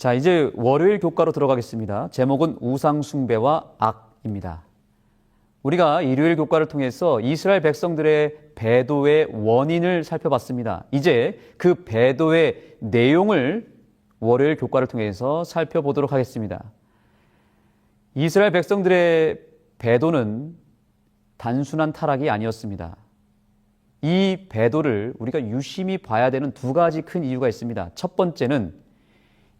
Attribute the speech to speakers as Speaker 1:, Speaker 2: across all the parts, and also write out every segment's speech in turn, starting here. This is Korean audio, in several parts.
Speaker 1: 자, 이제 월요일 교과로 들어가겠습니다. 제목은 우상숭배와 악입니다. 우리가 일요일 교과를 통해서 이스라엘 백성들의 배도의 원인을 살펴봤습니다. 이제 그 배도의 내용을 월요일 교과를 통해서 살펴보도록 하겠습니다. 이스라엘 백성들의 배도는 단순한 타락이 아니었습니다. 이 배도를 우리가 유심히 봐야 되는 두 가지 큰 이유가 있습니다. 첫 번째는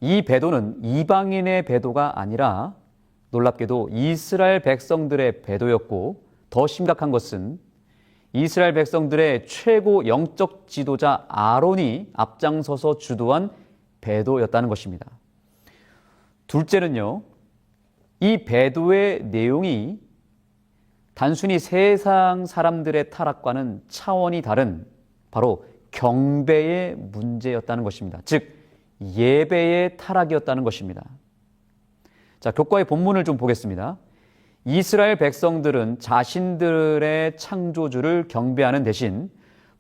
Speaker 1: 이 배도는 이방인의 배도가 아니라 놀랍게도 이스라엘 백성들의 배도였고, 더 심각한 것은 이스라엘 백성들의 최고 영적 지도자 아론이 앞장서서 주도한 배도였다는 것입니다. 둘째는요, 이 배도의 내용이 단순히 세상 사람들의 타락과는 차원이 다른 바로 경배의 문제였다는 것입니다. 즉 예배의 타락이었다는 것입니다. 자, 교과의 본문을 좀 보겠습니다. 이스라엘 백성들은 자신들의 창조주를 경배하는 대신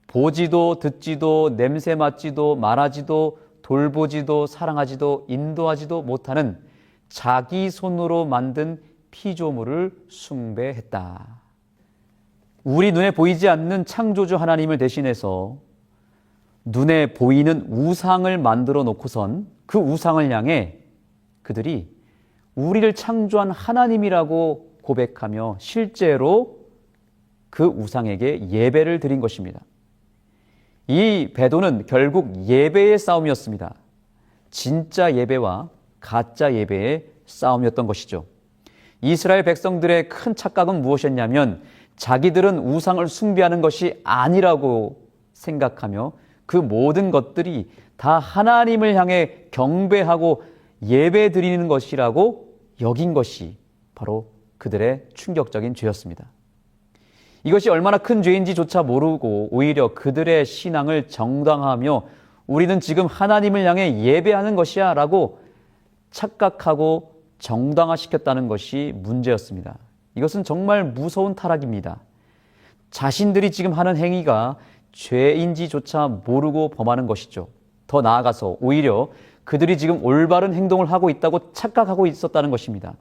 Speaker 1: 보지도 듣지도 냄새 맡지도 말하지도 돌보지도 사랑하지도 인도하지도 못하는 자기 손으로 만든 피조물을 숭배했다. 우리 눈에 보이지 않는 창조주 하나님을 대신해서 눈에 보이는 우상을 만들어 놓고선 그 우상을 향해 그들이 우리를 창조한 하나님이라고 고백하며 실제로 그 우상에게 예배를 드린 것입니다. 이 배도는 결국 예배의 싸움이었습니다. 진짜 예배와 가짜 예배의 싸움이었던 것이죠. 이스라엘 백성들의 큰 착각은 무엇이었냐면 자기들은 우상을 숭배하는 것이 아니라고 생각하며 그 모든 것들이 다 하나님을 향해 경배하고 예배 드리는 것이라고 여긴 것이 바로 그들의 충격적인 죄였습니다. 이것이 얼마나 큰 죄인지조차 모르고 오히려 그들의 신앙을 정당화하며 우리는 지금 하나님을 향해 예배하는 것이야 라고 착각하고 정당화시켰다는 것이 문제였습니다. 이것은 정말 무서운 타락입니다. 자신들이 지금 하는 행위가 죄인지조차 모르고 범하는 것이죠. 더 나아가서 오히려 그들이 지금 올바른 행동을 하고 있다고 착각하고 있었다는 것입니다.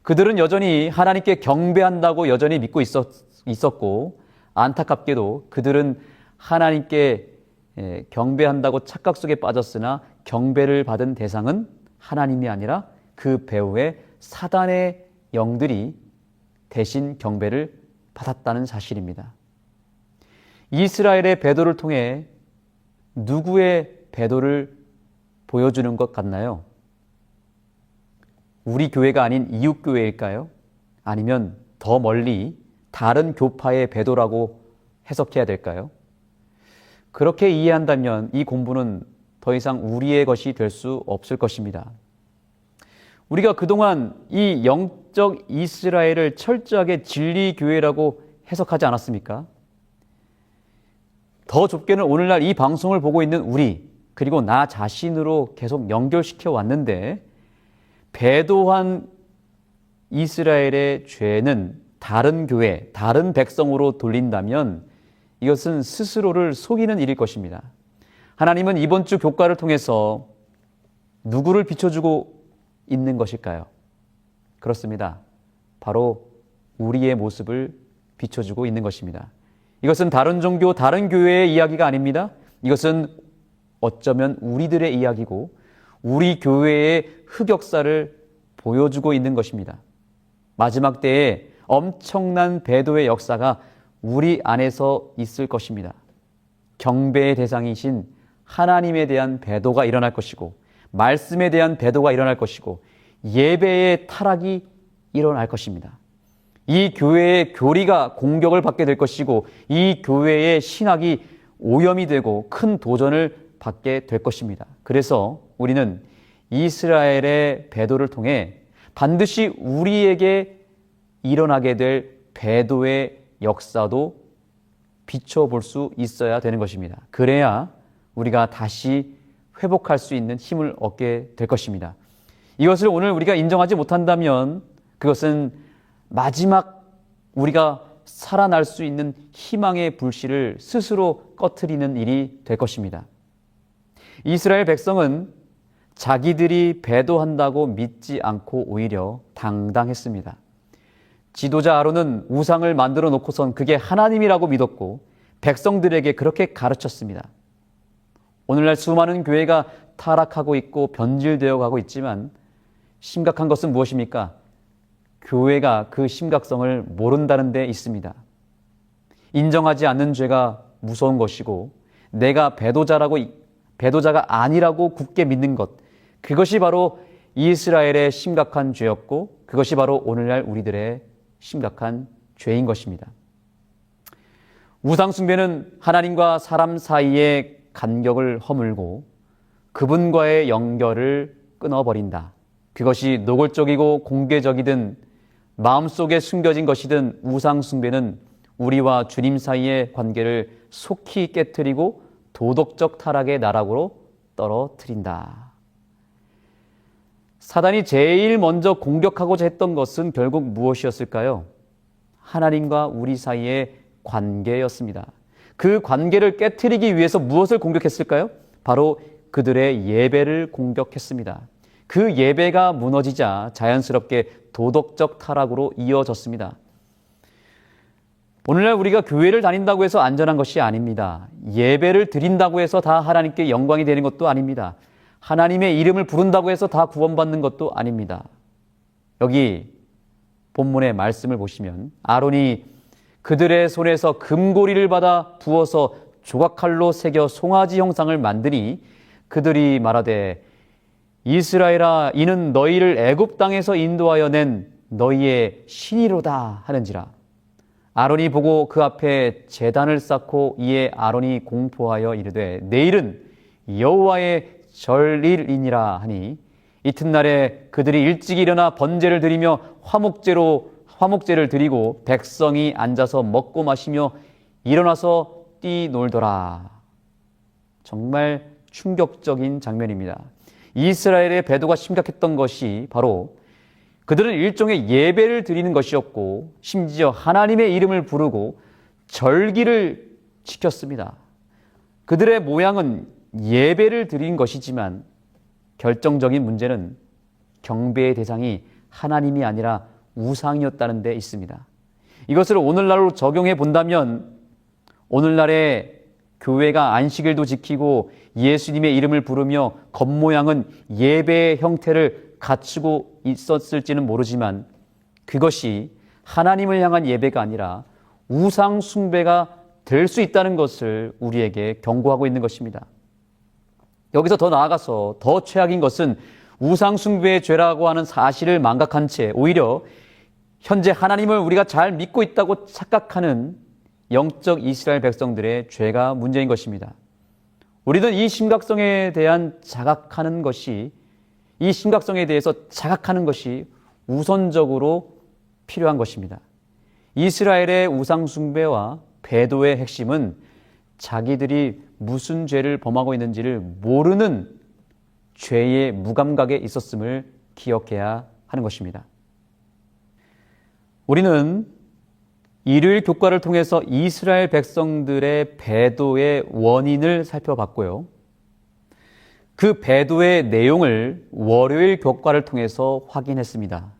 Speaker 1: 그들은 여전히 하나님께 경배한다고 여전히 믿고 있었고, 안타깝게도 그들은 하나님께 경배한다고 착각 속에 빠졌으나 경배를 받은 대상은 하나님이 아니라 그 배후의 사단의 영들이 대신 경배를 받았다는 사실입니다. 이스라엘의 배도를 통해 누구의 배도를 보여주는 것 같나요? 우리 교회가 아닌 이웃 교회일까요? 아니면 더 멀리 다른 교파의 배도라고 해석해야 될까요? 그렇게 이해한다면 이 공부는 더 이상 우리의 것이 될 수 없을 것입니다. 우리가 그동안 이 영적 이스라엘을 철저하게 진리교회라고 해석하지 않았습니까? 더 좁게는 오늘날 이 방송을 보고 있는 우리, 그리고 나 자신으로 계속 연결시켜 왔는데, 배도한 이스라엘의 죄는 다른 교회, 다른 백성으로 돌린다면 이것은 스스로를 속이는 일일 것입니다. 하나님은 이번 주 교과를 통해서 누구를 비춰주고 있는 것일까요? 그렇습니다. 바로 우리의 모습을 비춰주고 있는 것입니다. 이것은 다른 종교, 다른 교회의 이야기가 아닙니다. 이것은 어쩌면 우리들의 이야기고 우리 교회의 흑역사를 보여주고 있는 것입니다. 마지막 때에 엄청난 배도의 역사가 우리 안에서 있을 것입니다. 경배의 대상이신 하나님에 대한 배도가 일어날 것이고, 말씀에 대한 배도가 일어날 것이고, 예배의 타락이 일어날 것입니다. 이 교회의 교리가 공격을 받게 될 것이고, 이 교회의 신학이 오염이 되고 큰 도전을 받게 될 것입니다. 그래서 우리는 이스라엘의 배도를 통해 반드시 우리에게 일어나게 될 배도의 역사도 비춰볼 수 있어야 되는 것입니다. 그래야 우리가 다시 회복할 수 있는 힘을 얻게 될 것입니다. 이것을 오늘 우리가 인정하지 못한다면 그것은 마지막 우리가 살아날 수 있는 희망의 불씨를 스스로 꺼트리는 일이 될 것입니다. 이스라엘 백성은 자기들이 배도한다고 믿지 않고 오히려 당당했습니다. 지도자 아론은 우상을 만들어 놓고선 그게 하나님이라고 믿었고 백성들에게 그렇게 가르쳤습니다. 오늘날 수많은 교회가 타락하고 있고 변질되어 가고 있지만 심각한 것은 무엇입니까? 교회가 그 심각성을 모른다는 데 있습니다. 인정하지 않는 죄가 무서운 것이고 내가 배도자가 아니라고 굳게 믿는 것, 그것이 바로 이스라엘의 심각한 죄였고 그것이 바로 오늘날 우리들의 심각한 죄인 것입니다. 우상 숭배는 하나님과 사람 사이의 간격을 허물고 그분과의 연결을 끊어버린다. 그것이 노골적이고 공개적이든 마음속에 숨겨진 것이든 우상 숭배는 우리와 주님 사이의 관계를 속히 깨트리고 도덕적 타락의 나락으로 떨어뜨린다. 사단이 제일 먼저 공격하고자 했던 것은 결국 무엇이었을까요? 하나님과 우리 사이의 관계였습니다. 그 관계를 깨트리기 위해서 무엇을 공격했을까요? 바로 그들의 예배를 공격했습니다. 그 예배가 무너지자 자연스럽게 도덕적 타락으로 이어졌습니다. 오늘날 우리가 교회를 다닌다고 해서 안전한 것이 아닙니다. 예배를 드린다고 해서 다 하나님께 영광이 되는 것도 아닙니다. 하나님의 이름을 부른다고 해서 다 구원받는 것도 아닙니다. 여기 본문의 말씀을 보시면 아론이 그들의 손에서 금고리를 받아 부어서 조각칼로 새겨 송아지 형상을 만드니 그들이 말하되 이스라엘아 이는 너희를 애굽 땅에서 인도하여 낸 너희의 신이로다 하는지라. 아론이 보고 그 앞에 제단을 쌓고 이에 아론이 공포하여 이르되 내일은 여호와의 절일이니라 하니 이튿날에 그들이 일찍 일어나 번제를 드리며 화목제를 드리고 백성이 앉아서 먹고 마시며 일어나서 뛰놀더라. 정말 충격적인 장면입니다. 이스라엘의 배도가 심각했던 것이 바로 그들은 일종의 예배를 드리는 것이었고 심지어 하나님의 이름을 부르고 절기를 지켰습니다. 그들의 모양은 예배를 드린 것이지만 결정적인 문제는 경배의 대상이 하나님이 아니라 우상이었다는 데 있습니다. 이것을 오늘날로 적용해 본다면 오늘날의 교회가 안식일도 지키고 예수님의 이름을 부르며 겉모양은 예배의 형태를 갖추고 있었을지는 모르지만 그것이 하나님을 향한 예배가 아니라 우상 숭배가 될 수 있다는 것을 우리에게 경고하고 있는 것입니다. 여기서 더 나아가서 더 최악인 것은 우상 숭배의 죄라고 하는 사실을 망각한 채 오히려 현재 하나님을 우리가 잘 믿고 있다고 착각하는 영적 이스라엘 백성들의 죄가 문제인 것입니다. 우리는 이 심각성에 대한 자각하는 것이 이 심각성에 대해서 자각하는 것이 우선적으로 필요한 것입니다. 이스라엘의 우상 숭배와 배도의 핵심은 자기들이 무슨 죄를 범하고 있는지를 모르는 죄의 무감각에 있었음을 기억해야 하는 것입니다. 우리는 일요일 교과를 통해서 이스라엘 백성들의 배도의 원인을 살펴봤고요. 그 배도의 내용을 월요일 교과를 통해서 확인했습니다.